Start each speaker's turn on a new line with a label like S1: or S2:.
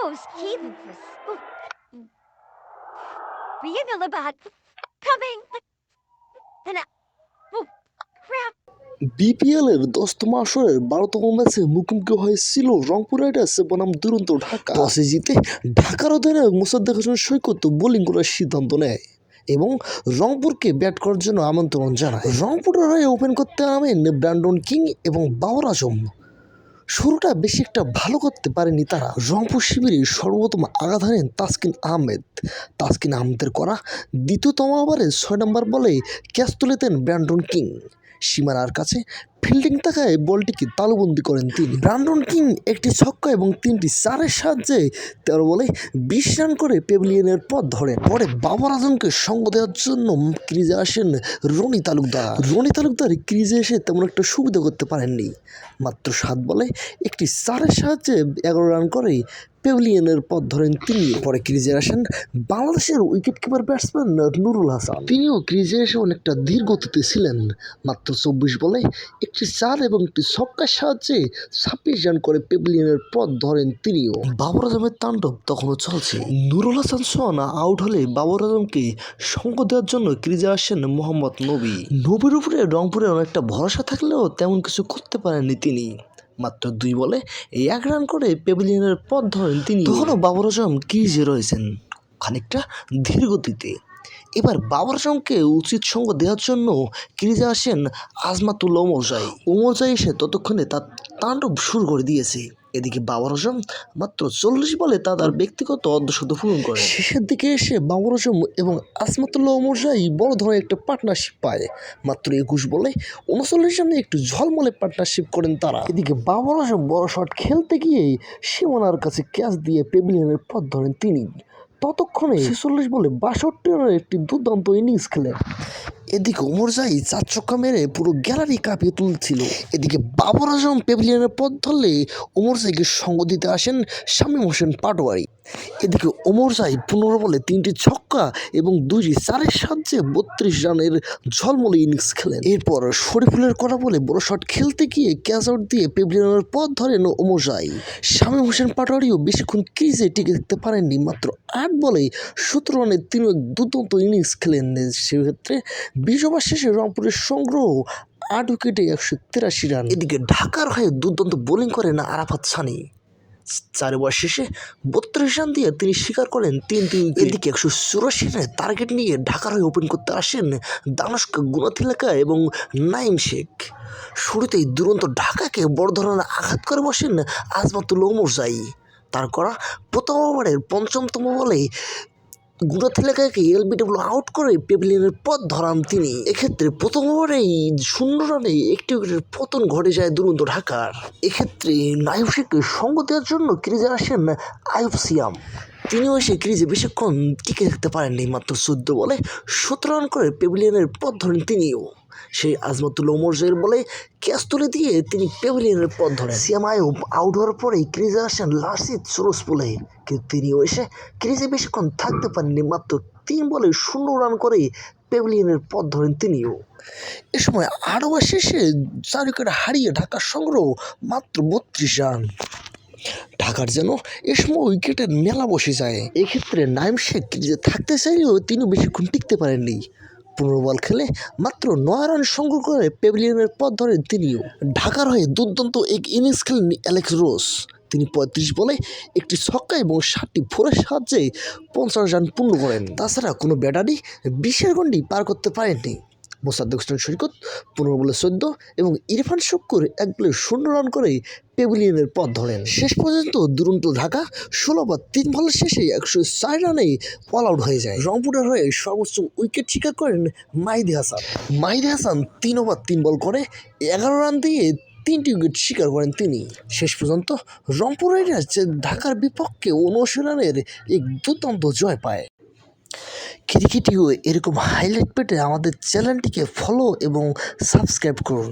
S1: those heathens were being a bad coming and oh crap.
S2: BPL এর 10তম আসরের 12তম ম্যাচে মুখোমুখি হয়েছিল রংপুর রাইডার্স বনাম দুরন্ত ঢাকা। টসে জিতে ঢাকার অধিনায়ক মোসাদ্দেক হোসেন সৈকত বোলিং করার সিদ্ধান্ত নেয় এবং রংপুরকে ব্যাট করার জন্য আমন্ত্রণ জানায়। রংপুরের হয়ে ওপেন করতে নামেন ব্র্যান্ডন কিং এবং বাবর আজম। শুরুটা বেশি একটা ভালো করতে পারেনি তারা। রংপুর শিবিরে সর্বপ্রথম আঘাত হানেন তাসকিন আহমেদের করা দ্বিতীয়তম ওভারে 6 নম্বর বলে ক্যাচ তুলে দেন ব্র্যান্ডন কিং। সীমানার কাছে ফিল্ডিং তাকায় বলটিকে তালুবন্দি করেন তিনি। ব্র্যান্ডন কিং একটি ছক্কা এবং 3টি চারের সাহায্যে 13 বলে 20 রান করে পেভিলিয়নের পথ ধরেন। পরে বাবর আজমকে সঙ্গ দেওয়ার জন্য ক্রিজে আসেন রনি তালুকদার ক্রিজে এসে তেমন একটা সুবিধা করতে পারেননি। মাত্র 7 বলে একটি চারের সাহায্যে 11 রান করে পেভিলিয়নের পথ ধরেন তিনি। পরে ক্রিজে আসেন বাংলাদেশের wicket keeper batsman Nurul Hasan. তিনিও ক্রিজে এসে অনেকটা ধীর গতিতে ছিলেন। মাত্র 24 বলে একটি চার এবং একটি ছক্কার সাহায্যে 26 রান করে পেভিলিয়নের পথ ধরেন তিনিও। বাবর আজমের তাণ্ডব তখনও চলছে। নুরুল হাসান সোহান আউট হলে বাবর আজমকে সঙ্গ দেওয়ার জন্য ক্রিজে আসেন মোহাম্মদ নবীর উপরে রংপুরের অনেকটা ভরসা থাকলেও তেমন কিছু করতে পারেননি তিনি। মাত্র 2 বলে 1 রান করে পেভিলিয়নের পথ ধরেন তিনি। তখনও বাবর আজম ক্রিজে রয়েছেন খানিকটা ধীর গতিতে। এবার বাবর আজমকে উচিত সঙ্গ দেওয়ার জন্য ক্রিজে আসেন আজমাতুল ওমরজাই এসে ততক্ষণে তার তাণ্ডব শুরু করে দিয়েছে। এদিকে বাবর আজম মাত্র 40 বলে তার ব্যক্তিগত অর্ধশত পূরণ করে। শেষের দিকে এসে বাবর আজম এবং আজমাতুল্লাহ ওমরজাই বড় ধরনের একটা পার্টনারশিপ পায়। মাত্র 21 বলে 39 রানে একটু ঝলমলে পার্টনারশিপ করেন তারা। এদিকে বাবর আজম বড় শট খেলতে গিয়ে সীমানার কাছে ক্যাচ দিয়ে পেভিলিয়নের পথ ধরেন তিনি। ততক্ষণে 46 বলে 62 রানের একটি দুর্দান্ত ইনিংস খেলেন। এদিকে ওমরজাই 4 ছক্কা মেরে পুরো গ্যালারি কাঁপিয়ে তুলছিল। এদিকে বাবর আজম পেভিলিয়নের পথ ধরলে ওমরজাইকে সঙ্গ দিতে আসেন শামীম হোসেন পাটোয়ারি। এদিকে ওমরজাই 15 বলে 3টি ছক্কা এবং 2টি চারের সাহায্যে 32 রানের ঝলমলে ইনিংস খেলেন। এরপর শরীফুলের করা বলে বড় শট খেলতে গিয়ে ক্যাচ আউট দিয়ে পেভিলিয়নের পথ ধরেন ওমরজাই। শামীম হোসেন পাটোয়ারিও বেশিক্ষণ ক্রিজে টিকে থাকতে পারেননি। মাত্র 8 বলে 17 রানে তিনি এক দুর্দান্ত ইনিংস খেলেন। সেক্ষেত্রে 20 ওভার শেষে রংপুরের সংগ্রহ 8 উইকেটে 183 রান। এদিকে ঢাকার হয়ে দুর্দান্ত বোলিং করেন আরাফাত সানি। 4 ওভার শেষে 32 রান দিয়ে তিনি শিকার করেন 3টি উইকেট। এদিকে 184 রানের টার্গেট নিয়ে ঢাকার হয়ে ওপেন করতে আসেন দানুষ্ক গুণতিলকা এবং নাইম শেখ। শুরুতেই দুরন্ত ঢাকাকে বড় ধরনের আঘাত করে বসেন আজমাতুল ওমরজাই। তার করা প্রথম ওভারের 5তম বলে গুণতিলকাকে এলবিডব্লিউ আউট করে পেভিলিয়নের পথ ধরান তিনি। এক্ষেত্রে প্রথম ওভারেই 0 রানে একটি উইকেটের পতন ঘটে যায় দুরন্ত ঢাকার। এক্ষেত্রে নাইম শেখকে সঙ্গ দেওয়ার জন্য ক্রিজে আসেন আয়ুব সিয়াম। তিনিও এসে ক্রিজে বেশিক্ষণ টিকে থাকতে পারেননি। মাত্র 14 বলে 17 রান করে পেভিলিয়নের পথ ধরেন তিনিও। সেই আজমাতুল ওমরজাইয়ের বলে ক্যাচ তুলে দিয়ে তিনি পেভিলিয়নের পথ ধরেন। সিয়াম আয়ুব আউট হওয়ার পরেই ক্রিজে আসেন লাসিথ সরোজ বলে, কিন্তু তিনিও এসে ক্রিজে বেশিক্ষণ থাকতে পারেননি। মাত্র 3 বলে 0 রান করে পেভিলিয়নের পথ ধরেন তিনিও। এ সময় 8 ওভার শেষে 4 উইকেট হারিয়ে ঢাকার সংগ্রহ মাত্র 32 রান। ঢাকার যেন এ সময় উইকেটের মেলা বসে যায়। এক্ষেত্রে নাইম শেখ ক্রিজে থাকতে চাইলেও তিনি বেশিক্ষণ টিকতে পারেননি। 15 বল খেলে মাত্র 9 রান সংগ্রহ করে পেভিলিয়নের পথ ধরেন তিনিও। ঢাকার হয়ে দুর্দান্ত এক ইনিংস খেলেন অ্যালেক্স রোজ। তিনি 35 বলে একটি ছক্কা এবং 7টি ফোরের সাহায্যে 50 রান পূর্ণ করেন। তাছাড়া কোনো ব্যাটারই 20-এর গণ্ডি পার করতে পারেননি। মোসাদ্দেক হোসেন সৈকত 15 বলে 14 এবং ইরফান শুক্কুর 1 বলে 0 রান করে পেভিলিয়নের পথ ধরেন। শেষ পর্যন্ত দুরন্ত ঢাকা 16 ওভার 3 বলের শেষে 104 রানে অল আউট হয়ে যায়। রংপুরের হয়ে সর্বোচ্চ উইকেট শিকার করেন মাহিদী হাসান 3 ওভার 3 বল করে 11 রান দিয়ে 3টি উইকেট শিকার করেন তিনি। শেষ পর্যন্ত রংপুর রাইডার্স ঢাকার বিপক্ষে 79 রানের এক দুর্দান্ত জয় পায়। ক্রিকেটেও এরকম হাইলাইট পেতে আমাদের চ্যানেলটিকে ফলো এবং সাবস্ক্রাইব করুন।